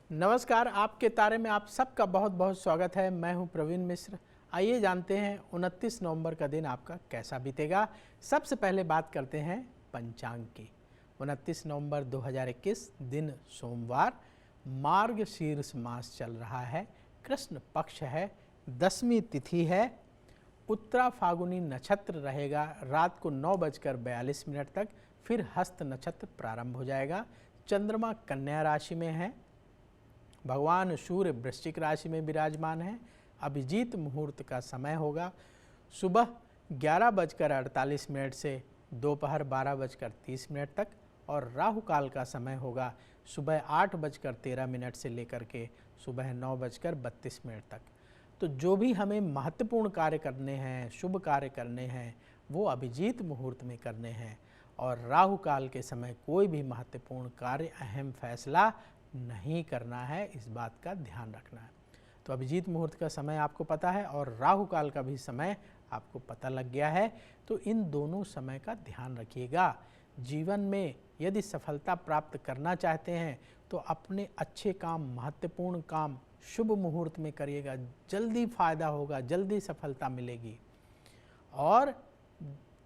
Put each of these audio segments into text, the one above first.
नमस्कार, आपके तारे में आप सबका बहुत बहुत स्वागत है। मैं हूं प्रवीण मिश्र। आइए जानते हैं 29 नवंबर का दिन आपका कैसा बीतेगा। सबसे पहले बात करते हैं पंचांग की। 29 नवंबर 2021 दिन सोमवार, मार्गशीर्ष मास चल रहा है, कृष्ण पक्ष है, 10वीं तिथि है, उत्तरा फागुनी नक्षत्र रहेगा रात को 9:42 तक, फिर हस्त नक्षत्र प्रारंभ हो जाएगा। चंद्रमा कन्या राशि में है, भगवान सूर्य वृश्चिक राशि में विराजमान है। अभिजीत मुहूर्त का समय होगा सुबह 11:48 से दोपहर 12:30 तक, और राहु काल का समय होगा सुबह 8:13 से लेकर के सुबह 9:32 तक। तो जो भी हमें महत्वपूर्ण कार्य करने हैं, शुभ कार्य करने हैं, वो अभिजीत मुहूर्त में करने हैं, और राहु काल के समय कोई भी महत्वपूर्ण कार्य, अहम फैसला नहीं करना है, इस बात का ध्यान रखना है। तो अभिजीत मुहूर्त का समय आपको पता है और राहु काल का भी समय आपको पता लग गया है, तो इन दोनों समय का ध्यान रखिएगा। जीवन में यदि सफलता प्राप्त करना चाहते हैं तो अपने अच्छे काम, महत्वपूर्ण काम शुभ मुहूर्त में करिएगा, जल्दी फायदा होगा, जल्दी सफलता मिलेगी। और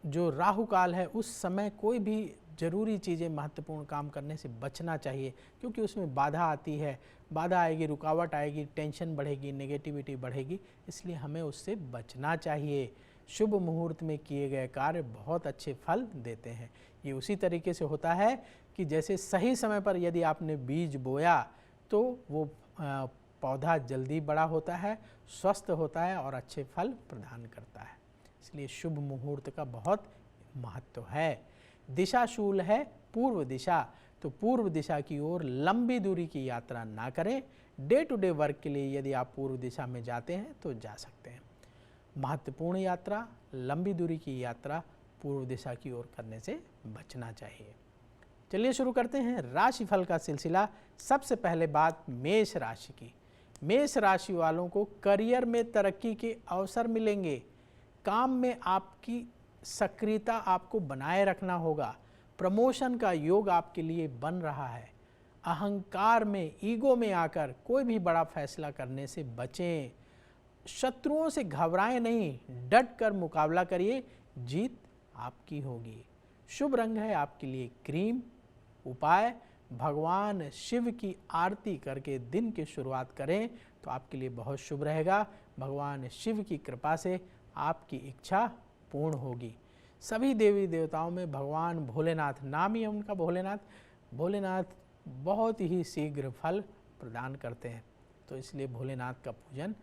जो राहु काल है उस समय कोई भी जरूरी चीज़ें, महत्वपूर्ण काम करने से बचना चाहिए, क्योंकि उसमें बाधा आती है। बाधा आएगी, रुकावट आएगी, टेंशन बढ़ेगी, नेगेटिविटी बढ़ेगी, इसलिए हमें उससे बचना चाहिए। शुभ मुहूर्त में किए गए कार्य बहुत अच्छे फल देते हैं। ये उसी तरीके से होता है कि जैसे सही समय पर यदि आपने बीज बोया तो वो पौधा जल्दी बड़ा होता है, स्वस्थ होता है और अच्छे फल प्रदान करता है। इसलिए शुभ मुहूर्त का बहुत महत्व है। दिशाशूल है पूर्व दिशा, तो पूर्व दिशा की ओर लंबी दूरी की यात्रा ना करें। डे टू डे वर्क के लिए यदि आप पूर्व दिशा में जाते हैं तो जा सकते हैं। महत्वपूर्ण यात्रा, लंबी दूरी की यात्रा पूर्व दिशा की ओर करने से बचना चाहिए। चलिए शुरू करते हैं राशिफल का सिलसिला। सबसे पहले बात मेष राशि की। मेष राशि वालों को करियर में तरक्की के अवसर मिलेंगे। काम में आपकी सक्रियता आपको बनाए रखना होगा। प्रमोशन का योग आपके लिए बन रहा है। अहंकार में, ईगो में आकर कोई भी बड़ा फैसला करने से बचें। शत्रुओं से घबराएं नहीं, डट कर मुकाबला करिए, जीत आपकी होगी। शुभ रंग है आपके लिए क्रीम। उपाय, भगवान शिव की आरती करके दिन की शुरुआत करें तो आपके लिए बहुत शुभ रहेगा। भगवान शिव की कृपा से आपकी इच्छा पूर्ण होगी। सभी देवी देवताओं में भगवान भोलेनाथ, नाम ही है उनका भोलेनाथ, भोलेनाथ बहुत ही शीघ्र फल प्रदान करते हैं, तो इसलिए भोलेनाथ का पूजन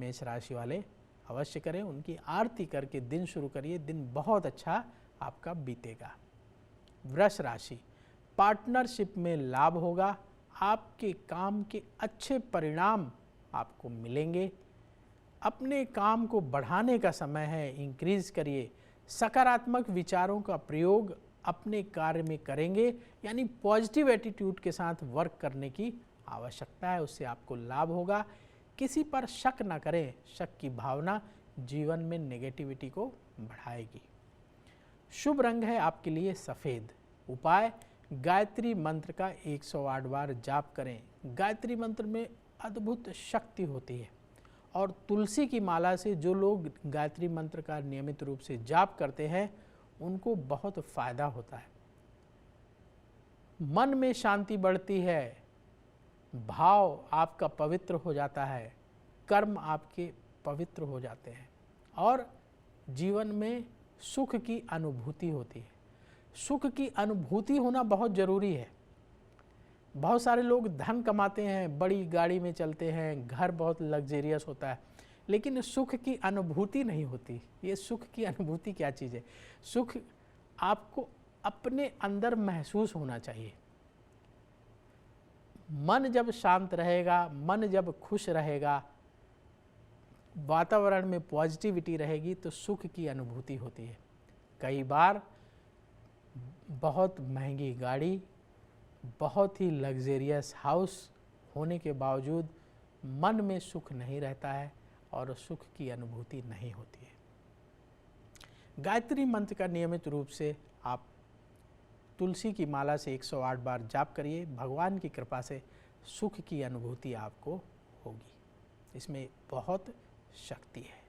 मेष राशि वाले अवश्य करें। उनकी आरती करके दिन शुरू करिए, दिन बहुत अच्छा आपका बीतेगा। वृष राशि, पार्टनरशिप में लाभ होगा। आपके काम के अच्छे परिणाम आपको मिलेंगे। अपने काम को बढ़ाने का समय है, इंक्रीज करिए। सकारात्मक विचारों का प्रयोग अपने कार्य में करेंगे, यानी पॉजिटिव एटीट्यूड के साथ वर्क करने की आवश्यकता है, उससे आपको लाभ होगा। किसी पर शक न करें, शक की भावना जीवन में नेगेटिविटी को बढ़ाएगी। शुभ रंग है आपके लिए सफ़ेद। उपाय, गायत्री मंत्र का 108 बार जाप करें। गायत्री मंत्र में अद्भुत शक्ति होती है, और तुलसी की माला से जो लोग गायत्री मंत्र का नियमित रूप से जाप करते हैं उनको बहुत फायदा होता है। मन में शांति बढ़ती है, भाव आपका पवित्र हो जाता है, कर्म आपके पवित्र हो जाते हैं, और जीवन में सुख की अनुभूति होती है। सुख की अनुभूति होना बहुत ज़रूरी है। बहुत सारे लोग धन कमाते हैं, बड़ी गाड़ी में चलते हैं, घर बहुत लग्जेरियस होता है, लेकिन सुख की अनुभूति नहीं होती। ये सुख की अनुभूति क्या चीज़ है? सुख आपको अपने अंदर महसूस होना चाहिए। मन जब शांत रहेगा, मन जब खुश रहेगा, वातावरण में पॉजिटिविटी रहेगी, तो सुख की अनुभूति होती है। कई बार बहुत महंगी गाड़ी, बहुत ही लग्जेरियस हाउस होने के बावजूद मन में सुख नहीं रहता है और सुख की अनुभूति नहीं होती है। गायत्री मंत्र का नियमित रूप से आप तुलसी की माला से 108 बार जाप करिए। भगवान की कृपा से सुख की अनुभूति आपको होगी, इसमें बहुत शक्ति है।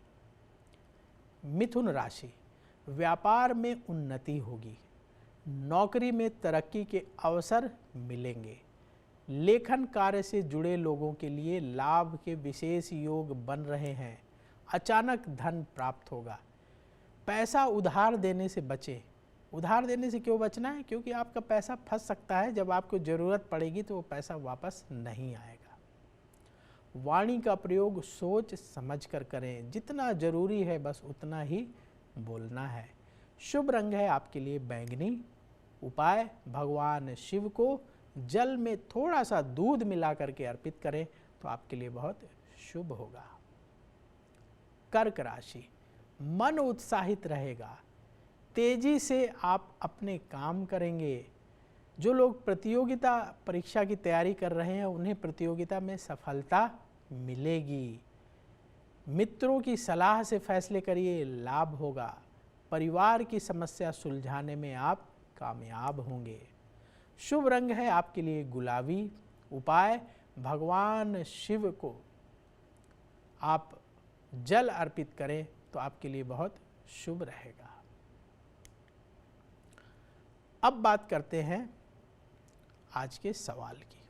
मिथुन राशि, व्यापार में उन्नति होगी, नौकरी में तरक्की के अवसर मिलेंगे, लेखन कार्य से जुड़े लोगों के लिए लाभ के विशेष योग बन रहे हैं, अचानक धन प्राप्त होगा। पैसा उधार देने से बचें। उधार देने से क्यों बचना है? क्योंकि आपका पैसा फंस सकता है, जब आपको ज़रूरत पड़ेगी तो वो पैसा वापस नहीं आएगा। वाणी का प्रयोग सोच समझ कर करें, जितना जरूरी है बस उतना ही बोलना है। शुभ रंग है आपके लिए बैंगनी। उपाय, भगवान शिव को जल में थोड़ा सा दूध मिला करके अर्पित करें तो आपके लिए बहुत शुभ होगा। कर्क राशि, मन उत्साहित रहेगा, तेजी से आप अपने काम करेंगे। जो लोग प्रतियोगिता परीक्षा की तैयारी कर रहे हैं उन्हें प्रतियोगिता में सफलता मिलेगी। मित्रों की सलाह से फैसले करिए, लाभ होगा। परिवार की समस्या सुलझाने में आप कामयाब होंगे। शुभ रंग है आपके लिए गुलाबी। उपाय, भगवान शिव को आप जल अर्पित करें तो आपके लिए बहुत शुभ रहेगा। अब बात करते हैं आज के सवाल की।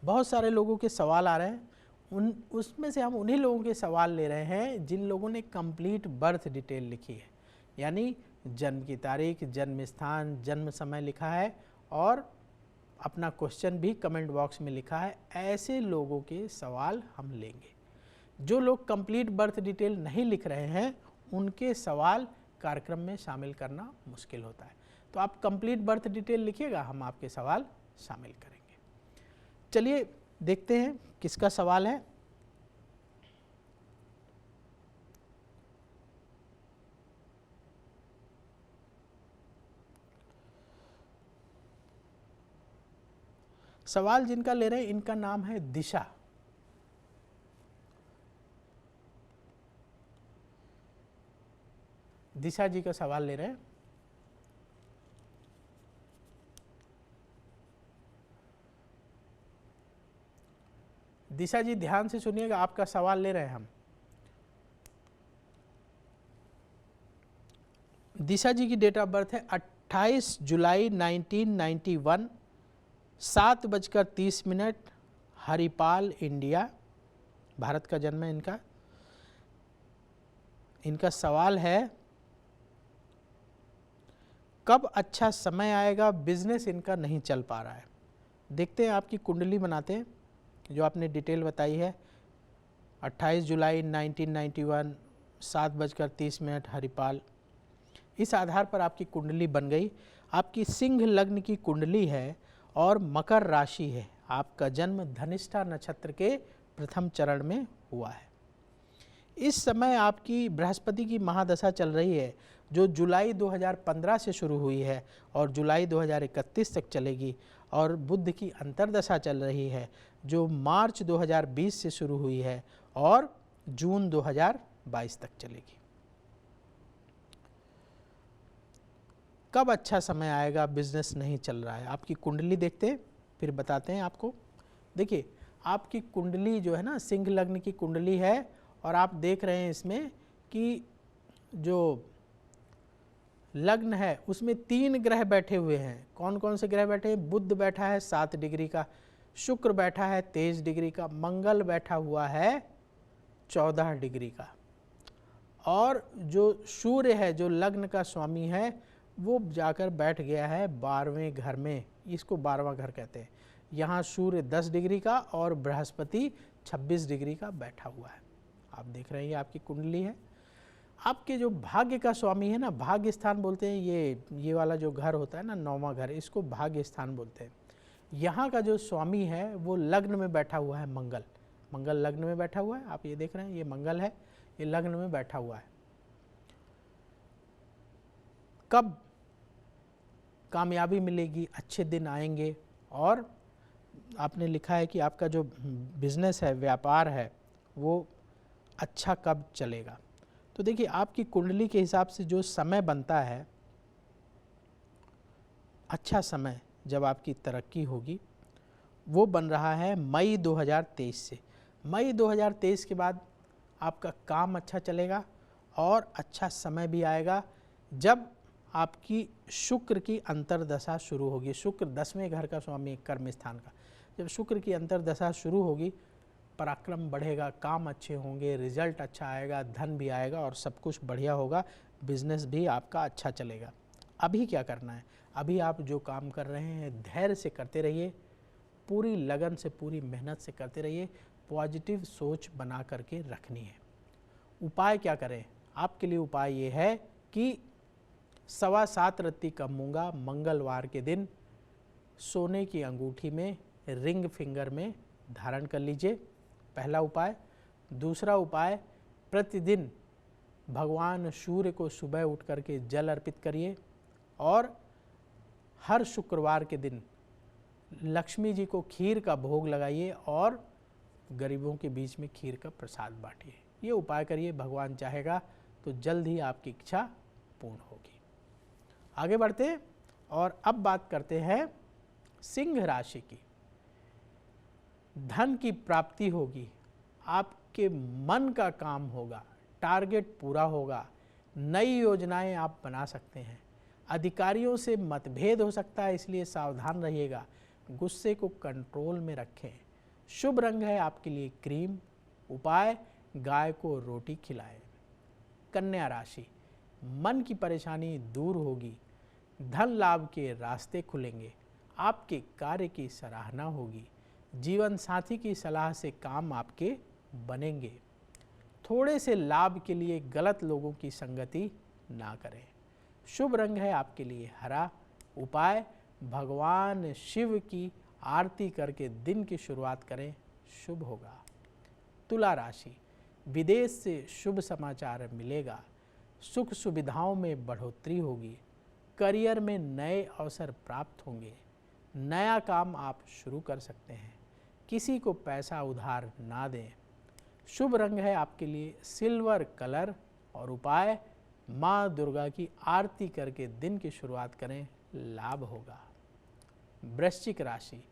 बहुत सारे लोगों के सवाल आ रहे हैं, उसमें से हम उन्हीं लोगों के सवाल ले रहे हैं जिन लोगों ने कंप्लीट बर्थ डिटेल लिखी है, यानी जन्म की तारीख, जन्म स्थान, जन्म समय लिखा है और अपना क्वेश्चन भी कमेंट बॉक्स में लिखा है। ऐसे लोगों के सवाल हम लेंगे। जो लोग कंप्लीट बर्थ डिटेल नहीं लिख रहे हैं उनके सवाल कार्यक्रम में शामिल करना मुश्किल होता है, तो आप कंप्लीट बर्थ डिटेल लिखिएगा, हम आपके सवाल शामिल करेंगे। चलिए देखते हैं किसका सवाल है। सवाल जिनका ले रहे हैं इनका नाम है दिशा। दिशा जी का सवाल ले रहे हैं। दिशा जी ध्यान से सुनिएगा, आपका सवाल ले रहे हैं हम। दिशा जी की डेट ऑफ बर्थ है 28 जुलाई 1991, 7:30, हरिपाल, इंडिया, भारत का जन्म है इनका। इनका सवाल है कब अच्छा समय आएगा, बिजनेस इनका नहीं चल पा रहा है। देखते हैं, आपकी कुंडली बनाते हैं जो आपने डिटेल बताई है। 28 जुलाई 1991, 7:30, हरिपाल। इस आधार पर आपकी कुंडली बन गई। आपकी सिंह लग्न की कुंडली है और मकर राशि है। आपका जन्म धनिष्ठा नक्षत्र के प्रथम चरण में हुआ है। इस समय आपकी बृहस्पति की महादशा चल रही है जो जुलाई 2015 से शुरू हुई है और जुलाई 2031 तक चलेगी, और बुध की अंतर्दशा चल रही है जो मार्च 2020 से शुरू हुई है और जून 2022 तक चलेगी। कब अच्छा समय आएगा, बिजनेस नहीं चल रहा है। आपकी कुंडली देखते हैं फिर बताते हैं आपको। देखिए, आपकी कुंडली जो है ना, सिंह लग्न की कुंडली है और आप देख रहे हैं इसमें कि जो लग्न है उसमें 3 ग्रह बैठे हुए हैं। कौन कौन से ग्रह बैठे हैं? बुध बैठा है 7 डिग्री का, शुक्र बैठा है 23 डिग्री का, मंगल बैठा हुआ है 14 डिग्री का, और जो सूर्य है जो लग्न का स्वामी है वो जाकर बैठ गया है 12वें घर में। इसको 12वां घर कहते हैं। यहाँ सूर्य 10 डिग्री का और बृहस्पति 26 डिग्री का बैठा हुआ है। आप देख रहे हैं ये आपकी कुंडली है। आपके जो भाग्य का स्वामी है ना, भाग्य स्थान बोलते हैं, ये वाला जो घर होता है ना, 9वां घर, इसको भाग्य स्थान बोलते हैं। यहाँ का जो स्वामी है वो लग्न में बैठा हुआ है मंगल। मंगल लग्न में बैठा हुआ है, आप ये देख रहे हैं, ये मंगल है, ये लग्न में बैठा हुआ है। कब कामयाबी मिलेगी, अच्छे दिन आएंगे, और आपने लिखा है कि आपका जो बिजनेस है, व्यापार है, वो अच्छा कब चलेगा। तो देखिए, आपकी कुंडली के हिसाब से जो समय बनता है, अच्छा समय जब आपकी तरक्की होगी वो बन रहा है मई 2023 से। मई 2023 के बाद आपका काम अच्छा चलेगा और अच्छा समय भी आएगा जब आपकी शुक्र की अंतर्दशा शुरू होगी। शुक्र 10वें घर का स्वामी, कर्म स्थान का, जब शुक्र की अंतर्दशा शुरू होगी, पराक्रम बढ़ेगा, काम अच्छे होंगे, रिजल्ट अच्छा आएगा, धन भी आएगा और सब कुछ बढ़िया होगा, बिजनेस भी आपका अच्छा चलेगा। अभी क्या करना है, अभी आप जो काम कर रहे हैं धैर्य से करते रहिए, पूरी लगन से, पूरी मेहनत से करते रहिए, पॉजिटिव सोच बना करके रखनी है। उपाय क्या करें, आपके लिए उपाय ये है कि 7.25 रत्ती का मूंगा मंगलवार के दिन सोने की अंगूठी में, रिंग फिंगर में धारण कर लीजिए, पहला उपाय। दूसरा उपाय, प्रतिदिन भगवान सूर्य को सुबह उठ करके जल अर्पित करिए और हर शुक्रवार के दिन लक्ष्मी जी को खीर का भोग लगाइए और गरीबों के बीच में खीर का प्रसाद बांटिए। ये उपाय करिए, भगवान चाहेगा तो जल्द ही आपकी इच्छा पूर्ण होगी। आगे बढ़ते और अब बात करते हैं सिंह राशि की। धन की प्राप्ति होगी, आपके मन का काम होगा, टारगेट पूरा होगा, नई योजनाएं आप बना सकते हैं। अधिकारियों से मतभेद हो सकता है, इसलिए सावधान रहिएगा, गुस्से को कंट्रोल में रखें। शुभ रंग है आपके लिए क्रीम। उपाय, गाय को रोटी खिलाएं। कन्या राशि, मन की परेशानी दूर होगी, धन लाभ के रास्ते खुलेंगे, आपके कार्य की सराहना होगी, जीवन साथी की सलाह से काम आपके बनेंगे। थोड़े से लाभ के लिए गलत लोगों की संगति ना करें। शुभ रंग है आपके लिए हरा। उपाय, भगवान शिव की आरती करके दिन की शुरुआत करें, शुभ होगा। तुला राशि, विदेश से शुभ समाचार मिलेगा, सुख सुविधाओं में बढ़ोतरी होगी, करियर में नए अवसर प्राप्त होंगे, नया काम आप शुरू कर सकते हैं, किसी को पैसा उधार ना दें। शुभ रंग है आपके लिए सिल्वर कलर और उपाय, माँ दुर्गा की आरती करके दिन की शुरुआत करें, लाभ होगा। वृश्चिक राशि,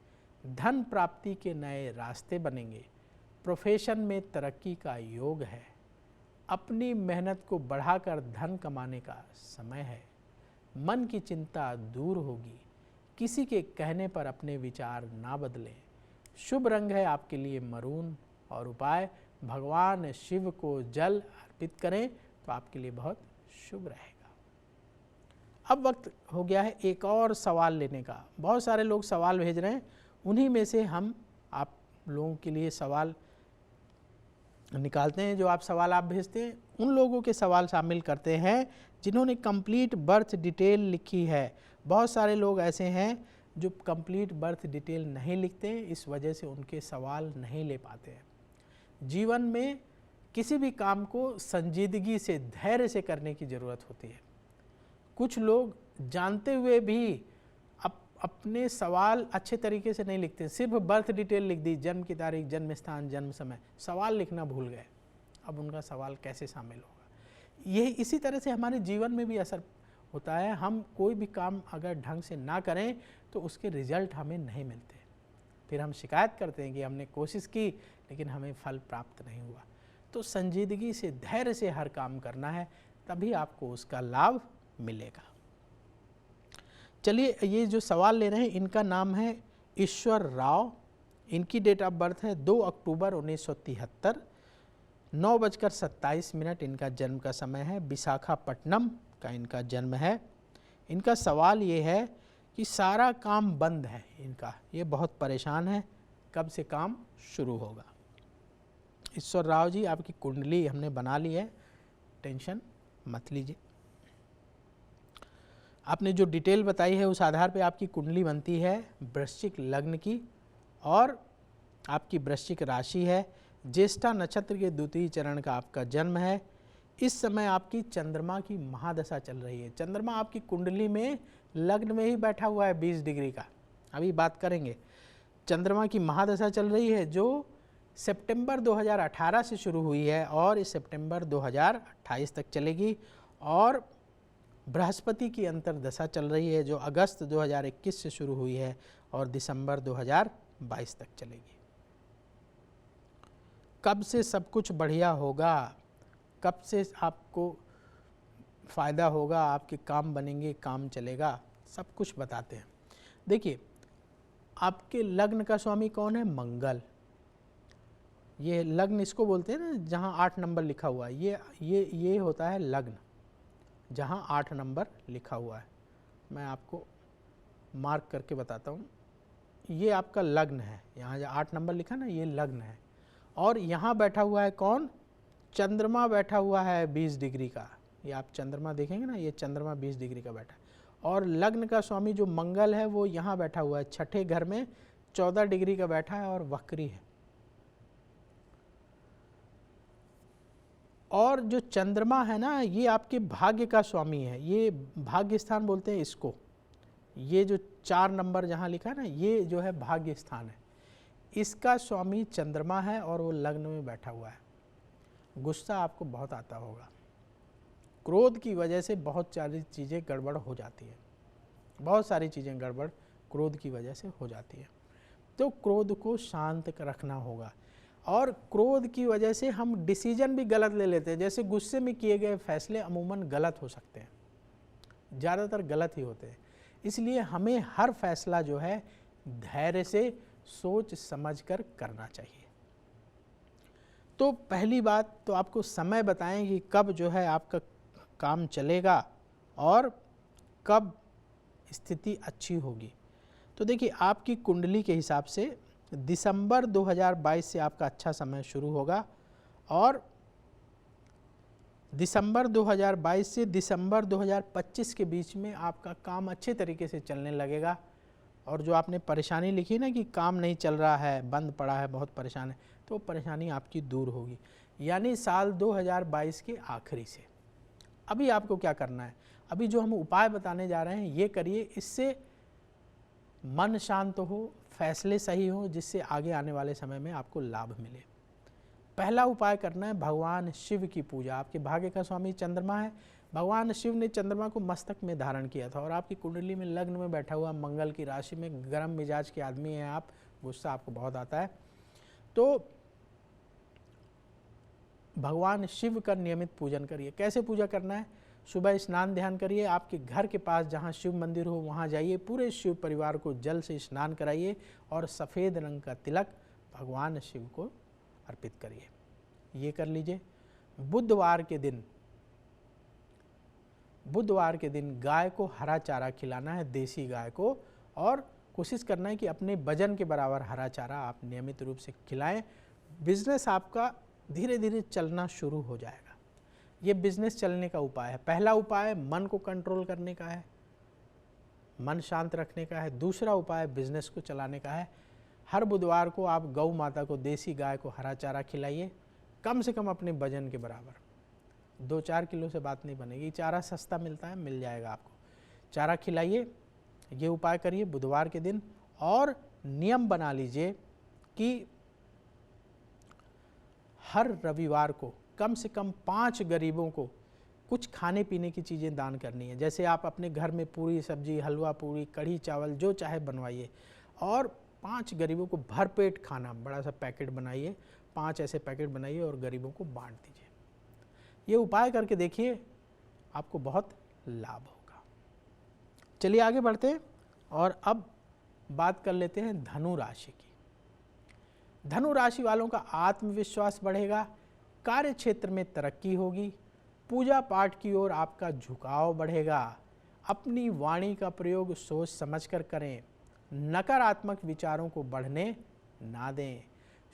धन प्राप्ति के नए रास्ते बनेंगे, प्रोफेशन में तरक्की का योग है, अपनी मेहनत को बढ़ाकर धन कमाने का समय है, मन की चिंता दूर होगी, किसी के कहने पर अपने विचार ना बदलें। शुभ रंग है आपके लिए मरून और उपाय, भगवान शिव को जल अर्पित करें तो आपके लिए बहुत शुभ रहेगा। अब वक्त हो गया है एक और सवाल लेने का। बहुत सारे लोग सवाल भेज रहे हैं, उन्हीं में से हम आप लोगों के लिए सवाल निकालते हैं। जो आप सवाल आप भेजते हैं उन लोगों के सवाल शामिल करते हैं जिन्होंने कंप्लीट बर्थ डिटेल लिखी है। बहुत सारे लोग ऐसे हैं जो कंप्लीट बर्थ डिटेल नहीं लिखते हैं, इस वजह से उनके सवाल नहीं ले पाते हैं। जीवन में किसी भी काम को संजीदगी से, धैर्य से करने की ज़रूरत होती है। कुछ लोग जानते हुए भी अपने सवाल अच्छे तरीके से नहीं लिखते, सिर्फ बर्थ डिटेल लिख दी, जन्म की तारीख, जन्म स्थान, जन्म समय, सवाल लिखना भूल गए। अब उनका सवाल कैसे शामिल होगा? यही इसी तरह से हमारे जीवन में भी असर होता है। हम कोई भी काम अगर ढंग से ना करें तो उसके रिजल्ट हमें नहीं मिलते, फिर हम शिकायत करते हैं कि हमने कोशिश की लेकिन हमें फल प्राप्त नहीं हुआ। तो संजीदगी से, धैर्य से हर काम करना है, तभी आपको उसका लाभ मिलेगा। चलिए, ये जो सवाल ले रहे हैं इनका नाम है ईश्वर राव। इनकी डेट ऑफ बर्थ है 2 अक्टूबर 1973, 9:27 इनका जन्म का समय है। विशाखापट्टनम का इनका जन्म है। इनका सवाल ये है कि सारा काम बंद है इनका, ये बहुत परेशान है, कब से काम शुरू होगा? ईश्वर राव जी, आपकी कुंडली हमने बना ली है, टेंशन मत लीजिए। आपने जो डिटेल बताई है उस आधार पे आपकी कुंडली बनती है वृश्चिक लग्न की और आपकी वृश्चिक राशि है। ज्येष्ठा नक्षत्र के द्वितीय चरण का आपका जन्म है। इस समय आपकी चंद्रमा की महादशा चल रही है। चंद्रमा आपकी कुंडली में लग्न में ही बैठा हुआ है 20 डिग्री का, अभी बात करेंगे। चंद्रमा की महादशा चल रही है जो सितंबर 2018 से शुरू हुई है और इस सितंबर 2028 तक चलेगी। और बृहस्पति की अंतर्दशा चल रही है जो अगस्त 2021 से शुरू हुई है और दिसंबर 2022 तक चलेगी। कब से सब कुछ बढ़िया होगा, कब से आपको फ़ायदा होगा, आपके काम बनेंगे, काम चलेगा, सब कुछ बताते हैं। देखिए, आपके लग्न का स्वामी कौन है? मंगल। ये लग्न इसको बोलते हैं ना जहाँ 8 नंबर लिखा हुआ है, ये होता है लग्न, जहाँ 8 नंबर लिखा हुआ है। मैं आपको मार्क करके बताता हूँ। ये आपका लग्न है, यहाँ जो 8 नंबर लिखा ना, ये लग्न है। और यहाँ बैठा हुआ है कौन? चंद्रमा बैठा हुआ है 20 डिग्री का। ये आप चंद्रमा देखेंगे ना, ये चंद्रमा 20 डिग्री का बैठा है। और लग्न का स्वामी जो मंगल है वो यहाँ बैठा हुआ है, छठे घर में 14 डिग्री का बैठा है और वक्री है। और जो चंद्रमा है ना, ये आपके भाग्य का स्वामी है, ये भाग्य स्थान बोलते हैं इसको। ये जो 4 नंबर जहाँ लिखा है ना, ये जो है भाग्य स्थान है, इसका स्वामी चंद्रमा है और वो लग्न में बैठा हुआ है। गुस्सा आपको बहुत आता होगा, क्रोध की वजह से बहुत सारी चीज़ें गड़बड़ हो जाती है, बहुत सारी चीज़ें गड़बड़ क्रोध की वजह से हो जाती है। तो क्रोध को शांत रखना होगा। और क्रोध की वजह से हम डिसीजन भी गलत ले लेते हैं। जैसे गुस्से में किए गए फैसले अमूमन गलत हो सकते हैं, ज़्यादातर गलत ही होते हैं। इसलिए हमें हर फैसला जो है धैर्य से सोच समझकर करना चाहिए। तो पहली बात तो आपको समय बताएं कि कब जो है आपका काम चलेगा और कब स्थिति अच्छी होगी। तो देखिए, आपकी कुंडली के हिसाब से दिसंबर 2022 से आपका अच्छा समय शुरू होगा और दिसंबर 2022 से दिसंबर 2025 के बीच में आपका काम अच्छे तरीके से चलने लगेगा। और जो आपने परेशानी लिखी ना कि काम नहीं चल रहा है, बंद पड़ा है, बहुत परेशान है, तो परेशानी आपकी दूर होगी, यानी साल 2022 के आखिरी से। अभी आपको क्या करना है, अभी जो हम उपाय बताने जा रहे हैं ये करिए, इससे मन शांत हो, फैसले सही हो, जिससे आगे आने वाले समय में आपको लाभ मिले। पहला उपाय करना है भगवान शिव की पूजा। आपके भाग्य का स्वामी चंद्रमा है, भगवान शिव ने चंद्रमा को मस्तक में धारण किया था और आपकी कुंडली में लग्न में बैठा हुआ मंगल की राशि में गर्म मिजाज के आदमी हैं आप, गुस्सा आपको बहुत आता है। तो भगवान शिव का नियमित पूजन करिए। कैसे पूजा करना है? सुबह स्नान ध्यान करिए, आपके घर के पास जहाँ शिव मंदिर हो वहाँ जाइए, पूरे शिव परिवार को जल से स्नान कराइए और सफ़ेद रंग का तिलक भगवान शिव को अर्पित करिए। ये कर लीजिए। बुधवार के दिन गाय को हरा चारा खिलाना है, देसी गाय को, और कोशिश करना है कि अपने वजन के बराबर हरा चारा आप नियमित रूप से खिलाएं। बिजनेस आपका धीरे धीरे चलना शुरू हो जाएगा। ये बिजनेस चलने का उपाय है। पहला उपाय मन को कंट्रोल करने का है, मन शांत रखने का है। दूसरा उपाय बिजनेस को चलाने का है। हर बुधवार को आप गौ माता को, देसी गाय को हरा चारा खिलाइए, कम से कम अपने वजन के बराबर। 2-4 किलो से बात नहीं बनेगी, चारा सस्ता मिलता है, मिल जाएगा आपको, चारा खिलाइए। ये उपाय करिए बुधवार के दिन। और नियम बना लीजिए कि हर रविवार को कम से कम 5 गरीबों को कुछ खाने पीने की चीज़ें दान करनी है। जैसे आप अपने घर में पूरी सब्जी, हलवा पूरी, कढ़ी चावल जो चाहे बनवाइए और 5 गरीबों को भरपेट खाना, बड़ा सा पैकेट बनाइए, 5 ऐसे पैकेट बनाइए और गरीबों को बांट दीजिए। ये उपाय करके देखिए, आपको बहुत लाभ होगा। चलिए आगे बढ़ते हैं और अब बात कर लेते हैं धनु राशि की। धनु राशि वालों का आत्मविश्वास बढ़ेगा, कार्य क्षेत्र में तरक्की होगी, पूजा पाठ की ओर आपका झुकाव बढ़ेगा। अपनी वाणी का प्रयोग सोच समझकर करें, नकारात्मक विचारों को बढ़ने ना दें।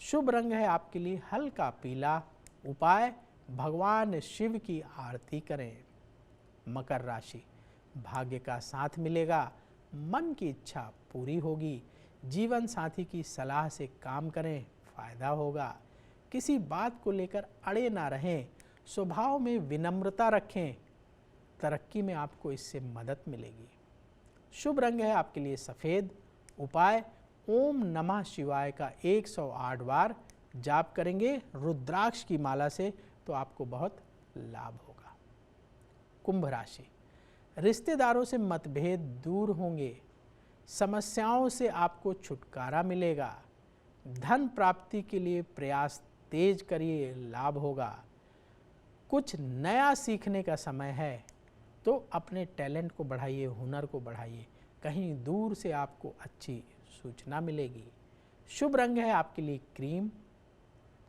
शुभ रंग है आपके लिए हल्का पीला। उपाय भगवान शिव की आरती करें। मकर राशि, भाग्य का साथ मिलेगा, मन की इच्छा पूरी होगी। जीवन साथी की सलाह से काम करें, फायदा होगा। किसी बात को लेकर अड़े ना रहें, स्वभाव में विनम्रता रखें, तरक्की में आपको इससे मदद मिलेगी। शुभ रंग है आपके लिए सफ़ेद। उपाय ओम नमः शिवाय का 108 बार जाप करेंगे रुद्राक्ष की माला से, तो आपको बहुत लाभ होगा। कुंभ राशि, रिश्तेदारों से मतभेद दूर होंगे, समस्याओं से आपको छुटकारा मिलेगा। धन प्राप्ति के लिए प्रयास तेज करिए, लाभ होगा। कुछ नया सीखने का समय है तो अपने टैलेंट को बढ़ाइए, हुनर को बढ़ाइए। कहीं दूर से आपको अच्छी सूचना मिलेगी। शुभ रंग है आपके लिए क्रीम,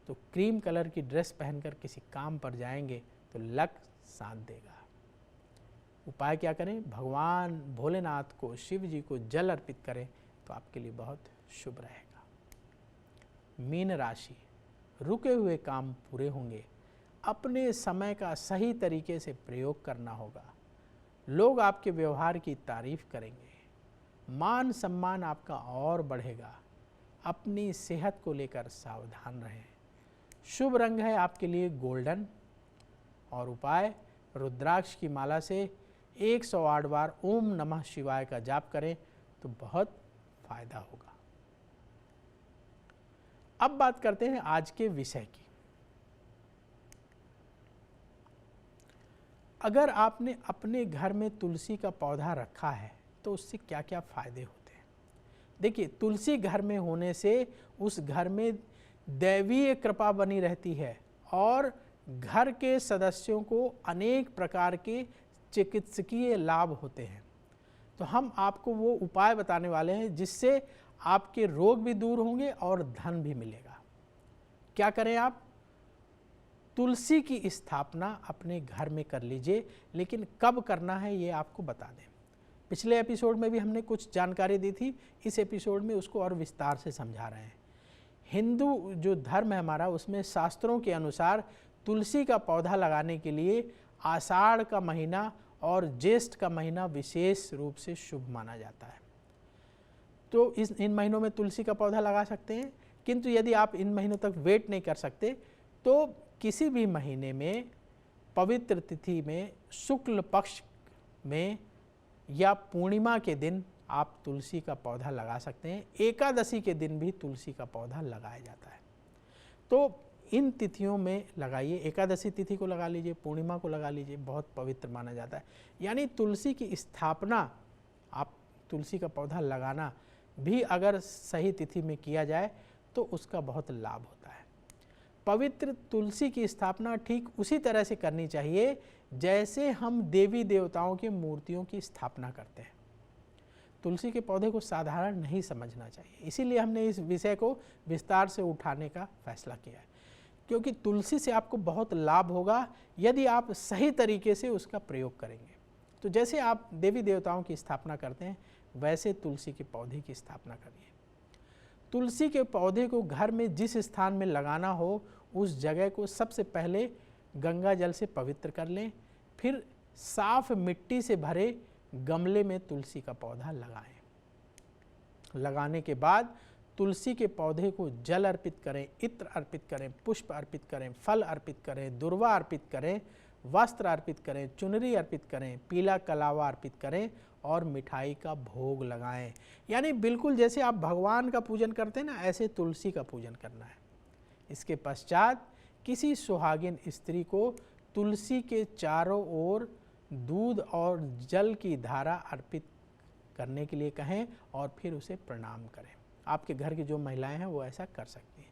तो क्रीम कलर की ड्रेस पहनकर किसी काम पर जाएंगे तो लक साथ देगा। उपाय क्या करें? भगवान भोलेनाथ को, शिव जी को जल अर्पित करें तो आपके लिए बहुत शुभ रहेगा। मीन राशि, रुके हुए काम पूरे होंगे। अपने समय का सही तरीके से प्रयोग करना होगा। लोग आपके व्यवहार की तारीफ करेंगे। मान सम्मान आपका और बढ़ेगा। अपनी सेहत को लेकर सावधान रहें। शुभ रंग है आपके लिए गोल्डन और उपाय रुद्राक्ष की माला से 108 बार ओम नमः शिवाय का जाप करें तो बहुत फायदा होगा। अब बात करते हैं आज के विषय की। अगर आपने अपने घर में तुलसी का पौधा रखा है तो उससे क्या क्या फायदे होते हैं? देखिए, तुलसी घर में होने से उस घर में दैवीय कृपा बनी रहती है और घर के सदस्यों को अनेक प्रकार के चिकित्सकीय लाभ होते हैं। तो हम आपको वो उपाय बताने वाले हैं जिससे आपके रोग भी दूर होंगे और धन भी मिलेगा। क्या करें आप? तुलसी की स्थापना अपने घर में कर लीजिए, लेकिन कब करना है ये आपको बता दें। पिछले एपिसोड में भी हमने कुछ जानकारी दी थी, इस एपिसोड में उसको और विस्तार से समझा रहे हैं। हिंदू जो धर्म है हमारा, उसमें शास्त्रों के अनुसार तुलसी का पौधा लगाने के लिए आषाढ़ का महीना और ज्येष्ठ का महीना विशेष रूप से शुभ माना जाता है। तो इन महीनों में तुलसी का पौधा लगा सकते हैं, किंतु यदि आप इन महीनों तक वेट नहीं कर सकते तो किसी भी महीने में पवित्र तिथि में शुक्ल पक्ष में या पूर्णिमा के दिन आप तुलसी का पौधा लगा सकते हैं। एकादशी के दिन भी तुलसी का पौधा लगाया जाता है। तो इन तिथियों में लगाइए। एकादशी तिथि को लगा लीजिए, पूर्णिमा को लगा लीजिए, बहुत पवित्र माना जाता है। यानी तुलसी की स्थापना, आप तुलसी का पौधा लगाना भी अगर सही तिथि में किया जाए तो उसका बहुत लाभ होता है। पवित्र तुलसी की स्थापना ठीक उसी तरह से करनी चाहिए जैसे हम देवी देवताओं की मूर्तियों की स्थापना करते हैं। तुलसी के पौधे को साधारण नहीं समझना चाहिए, इसीलिए हमने इस विषय को विस्तार से उठाने का फैसला किया है, क्योंकि तुलसी से आपको बहुत लाभ होगा यदि आप सही तरीके से उसका प्रयोग करेंगे। तो जैसे आप देवी देवताओं की स्थापना करते हैं वैसे तुलसी के पौधे की स्थापना करिए। तुलसी के पौधे को घर में जिस स्थान में लगाना हो उस जगह को सबसे पहले गंगा जल से पवित्र कर लें, फिर साफ मिट्टी से भरे गमले में तुलसी का पौधा लगाएं। लगाने के बाद तुलसी के पौधे को जल अर्पित करें, इत्र अर्पित करें, पुष्प अर्पित करें, फल अर्पित करें, दुर्वा अर्पित करें, वस्त्र अर्पित करें, चुनरी अर्पित करें, पीला कलावा अर्पित करें और मिठाई का भोग लगाएं। यानी बिल्कुल जैसे आप भगवान का पूजन करते हैं ना, ऐसे तुलसी का पूजन करना है। इसके पश्चात किसी सुहागिन स्त्री को तुलसी के चारों ओर दूध और जल की धारा अर्पित करने के लिए कहें और फिर उसे प्रणाम करें। आपके घर की जो महिलाएं हैं वो ऐसा कर सकती हैं।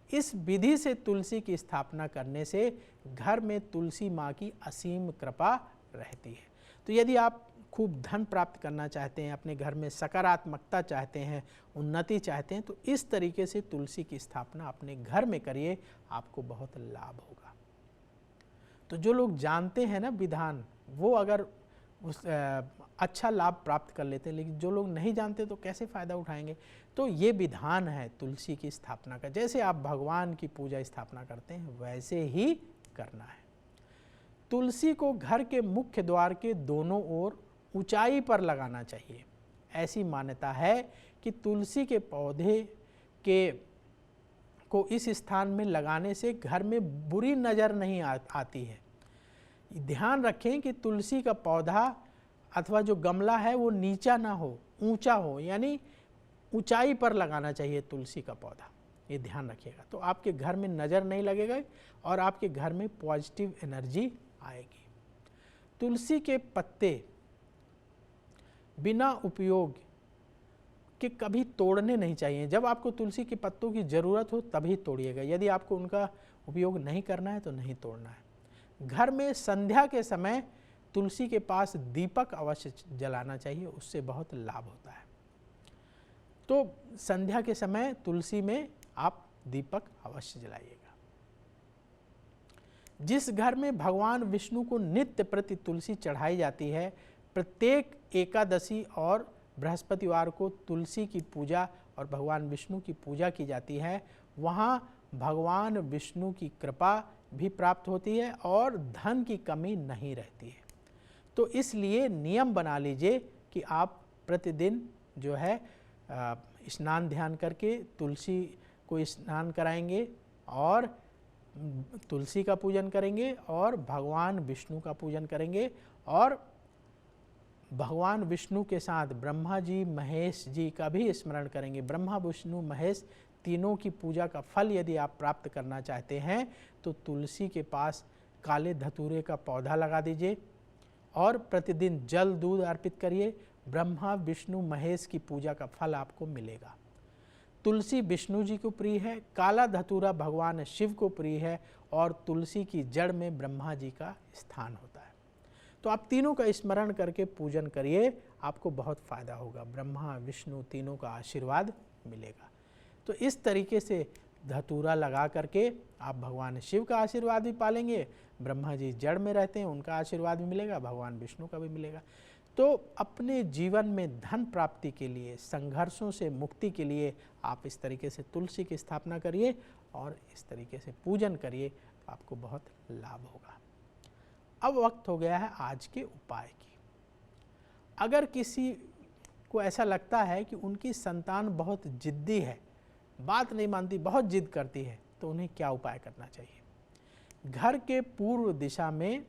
इस विधि से तुलसी की स्थापना करने से घर में तुलसी माँ की असीम कृपा रहती है। तो यदि आप खूब धन प्राप्त करना चाहते हैं, अपने घर में सकारात्मकता चाहते हैं, उन्नति चाहते हैं, तो इस तरीके से तुलसी की स्थापना अपने घर में करिए, आपको बहुत लाभ होगा। तो जो लोग जानते हैं ना विधान, वो अगर उस अच्छा लाभ प्राप्त कर लेते हैं, लेकिन जो लोग नहीं जानते तो कैसे फ़ायदा उठाएंगे। तो ये विधान है तुलसी की स्थापना का। जैसे आप भगवान की पूजा स्थापना करते हैं वैसे ही करना है। तुलसी को घर के मुख्य द्वार के दोनों ओर ऊंचाई पर लगाना चाहिए। ऐसी मान्यता है कि तुलसी के पौधे को इस स्थान में लगाने से घर में बुरी नज़र नहीं आती है। ध्यान रखें कि तुलसी का पौधा अथवा जो गमला है वो नीचा ना हो, ऊंचा हो, यानी ऊंचाई पर लगाना चाहिए तुलसी का पौधा। ये ध्यान रखिएगा, तो आपके घर में नज़र नहीं लगेगा और आपके घर में पॉजिटिव एनर्जी आएगी। तुलसी के पत्ते बिना उपयोग कि कभी तोड़ने नहीं चाहिए। जब आपको तुलसी के पत्तों की ज़रूरत हो तभी तोड़िएगा, यदि आपको उनका उपयोग नहीं करना है तो नहीं तोड़ना है। घर में संध्या के समय तुलसी के पास दीपक अवश्य जलाना चाहिए, उससे बहुत लाभ होता है। तो संध्या के समय तुलसी में आप दीपक अवश्य जलाइएगा। जिस घर में भगवान विष्णु को नित्य प्रति तुलसी चढ़ाई जाती है, प्रत्येक एकादशी और बृहस्पतिवार को तुलसी की पूजा और भगवान विष्णु की पूजा की जाती है, वहाँ भगवान विष्णु की कृपा भी प्राप्त होती है और धन की कमी नहीं रहती है। तो इसलिए नियम बना लीजिए कि आप प्रतिदिन जो है स्नान ध्यान करके तुलसी को स्नान कराएंगे और तुलसी का पूजन करेंगे और भगवान विष्णु का पूजन करेंगे, और भगवान विष्णु के साथ ब्रह्मा जी महेश जी का भी स्मरण करेंगे। ब्रह्मा विष्णु महेश तीनों की पूजा का फल यदि आप प्राप्त करना चाहते हैं तो तुलसी के पास काले धतूरे का पौधा लगा दीजिए और प्रतिदिन जल दूध अर्पित करिए। ब्रह्मा विष्णु महेश की पूजा का फल आपको मिलेगा। तुलसी विष्णु जी को प्रिय है, काला धतूरा भगवान शिव को प्रिय है और तुलसी की जड़ में ब्रह्मा जी का स्थान होता है। तो आप तीनों का स्मरण करके पूजन करिए, आपको बहुत फायदा होगा, ब्रह्मा विष्णु तीनों का आशीर्वाद मिलेगा। तो इस तरीके से धतूरा लगा करके आप भगवान शिव का आशीर्वाद भी पालेंगे, ब्रह्मा जी जड़ में रहते हैं उनका आशीर्वाद भी मिलेगा, भगवान विष्णु का भी मिलेगा। तो अपने जीवन में धन प्राप्ति के लिए, संघर्षों से मुक्ति के लिए आप इस तरीके से तुलसी की स्थापना करिए और इस तरीके से पूजन करिए, तो आपको बहुत लाभ होगा। अब वक्त हो गया है आज के उपाय की। अगर किसी को ऐसा लगता है कि उनकी संतान बहुत जिद्दी है, बात नहीं मानती, बहुत जिद करती है, तो उन्हें क्या उपाय करना चाहिए? घर के पूर्व दिशा में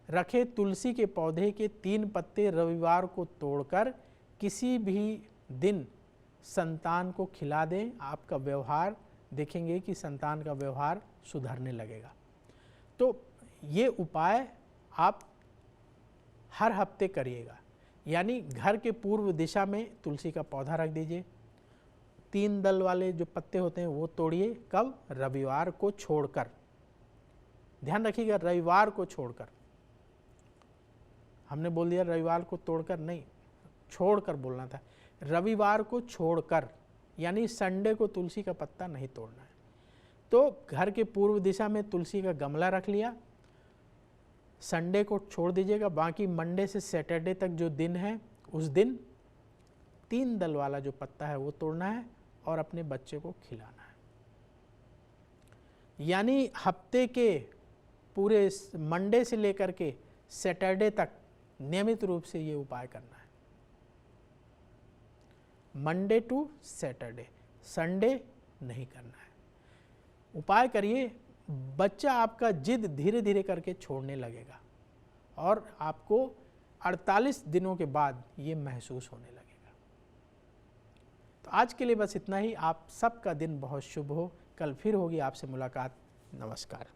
रखे तुलसी के पौधे के 3 पत्ते रविवार को तोड़कर किसी भी दिन संतान को खिला दें। आपका व्यवहार देखेंगे कि संतान का व्यवहार सुधरने लगेगा। तो ये उपाय आप हर हफ्ते करिएगा, यानी घर के पूर्व दिशा में तुलसी का पौधा रख दीजिए, 3 दल वाले जो पत्ते होते हैं वो तोड़िए। कब? रविवार को छोड़कर, ध्यान रखिएगा, रविवार को छोड़कर। हमने बोल दिया रविवार को तोड़कर नहीं, छोड़कर बोलना था। रविवार को छोड़कर यानी संडे को तुलसी का पत्ता नहीं तोड़ना है। तो घर के पूर्व दिशा में तुलसी का गमला रख लिया, संडे को छोड़ दीजिएगा, बाकी मंडे से सैटरडे तक जो दिन है उस दिन 3 दल वाला जो पत्ता है वो तोड़ना है और अपने बच्चे को खिलाना है। यानी हफ्ते के पूरे मंडे से लेकर के सैटरडे तक नियमित रूप से ये उपाय करना है, मंडे टू सैटरडे, संडे नहीं करना है। उपाय करिए, बच्चा आपका जिद धीरे धीरे करके छोड़ने लगेगा और आपको 48 दिनों के बाद ये महसूस होने लगेगा। तो आज के लिए बस इतना ही। आप सबका दिन बहुत शुभ हो। कल फिर होगी आपसे मुलाकात। नमस्कार।